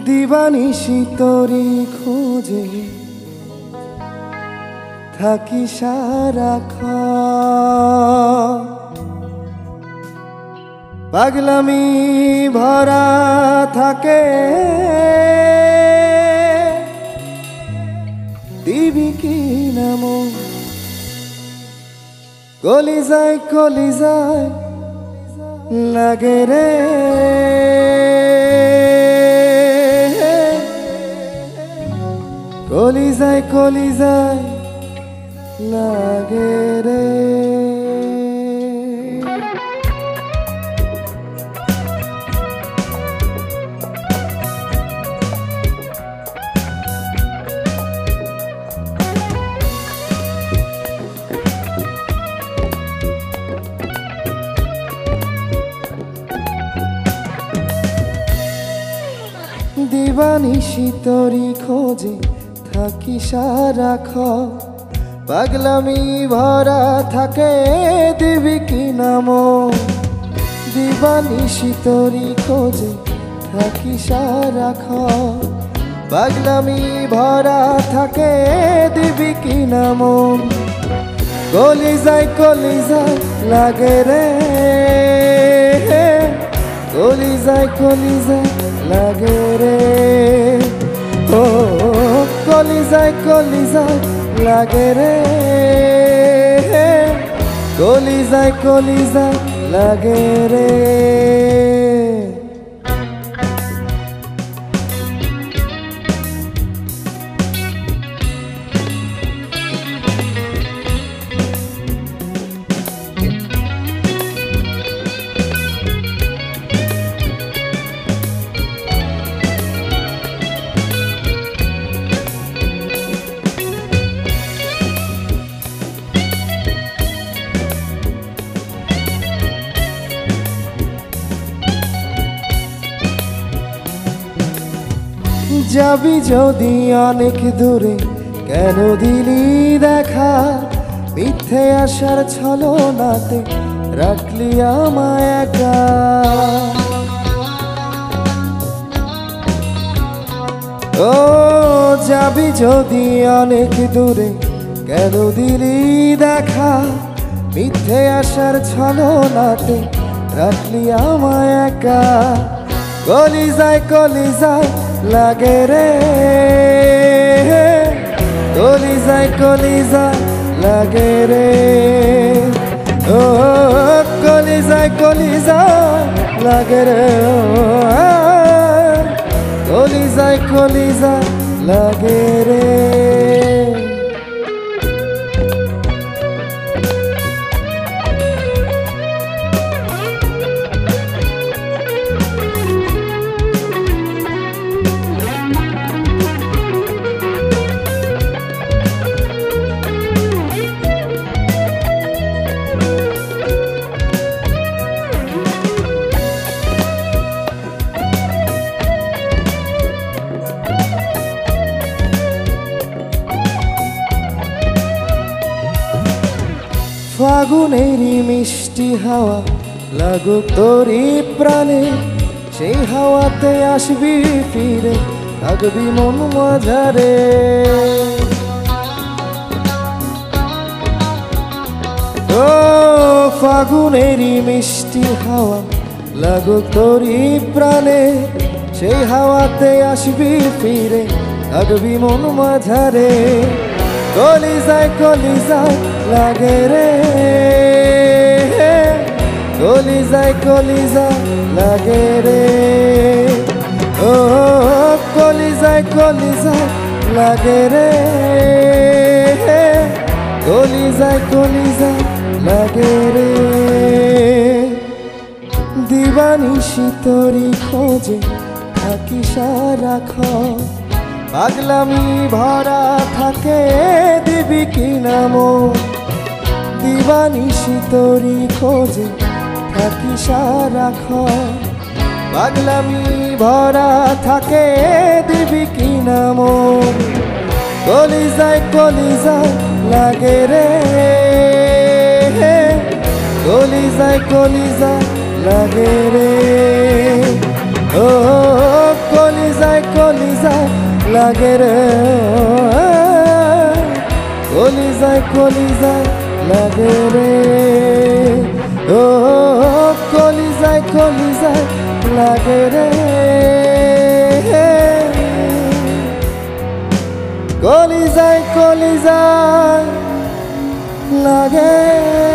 দিবানিশি তোরি খোঁজে থাকি সারাক্ষণ, পাগলামি ভরা থাকে দিবি কি নাম কলিজায় কলিজায় লাগে রে, কলিজায় কলিজায় লাগে রে। দিবানিশি তোরি খোঁজে থাকি সারাক্ষণ, পাগলামি ভরা থাকে দিবি কি নাম। দিবানিশি তোরি খোঁজে থাকি সারাক্ষণ, পাগলামি ভরা থাকে দিবি কি নাম কলিজায় কলিজায় লাগে রে, কলিজায় কলিজায় লাগে রে, ও কলিজায় কলিজায় লাগে রে, কলিজায় কলিজায় লাগে রে। যাবি যদি অনেক দূরে কেন দিলি দেখা, মিথ্যে আসার ছলনাতে রাখলি আমায় একা। ও যাবি যদি অনেক দূরে কেন দিলি দেখা, মিথ্যে আসার ছলনাতে রাখলি আমায় একা কলিজায় কলিজায় লাগে রে, কলিজায় কলিজায় লাগে রে, ও কলিজায় কলিজায় লাগে রে, কলিজায় কলিজায় লাগে রে। ফাগুনেরই মিষ্টি হাওয়া লাগুক তোরি প্রাণে, সেই হাওয়াতে আসবি ফিরে থাকবি মন মাঝারে। ও ফাগুনেরই মিষ্টি হাওয়া লাগুক তোরি প্রাণে, সেই হাওয়াতে আসবি ফিরে থাকবি মন মাঝারে কলিজায় কলিজায় লাগে রে, কলিজায় কলিজায় লাগে রে, ও কলিজায় কলিজায় লাগে রে, কলিজায় কলিজায় লাগে রে। দিবানিশি তোরি খোঁজে থাকি সারাক্ষণ, পাগলামি ভরা থাকে দিবি কি নাম। দিবানিশি তোরি খোঁজে থাকি সারাক্ষণ, পাগলামি ভরা থাকে দিবি কি নাম কলিজায় কলিজায় লাগে রে, কলিজায় লাগে রে ও কলিজায় লাগে রে কলিজায় লাগে রে ও কলিজায় লাগে রে কলিজায় লাগে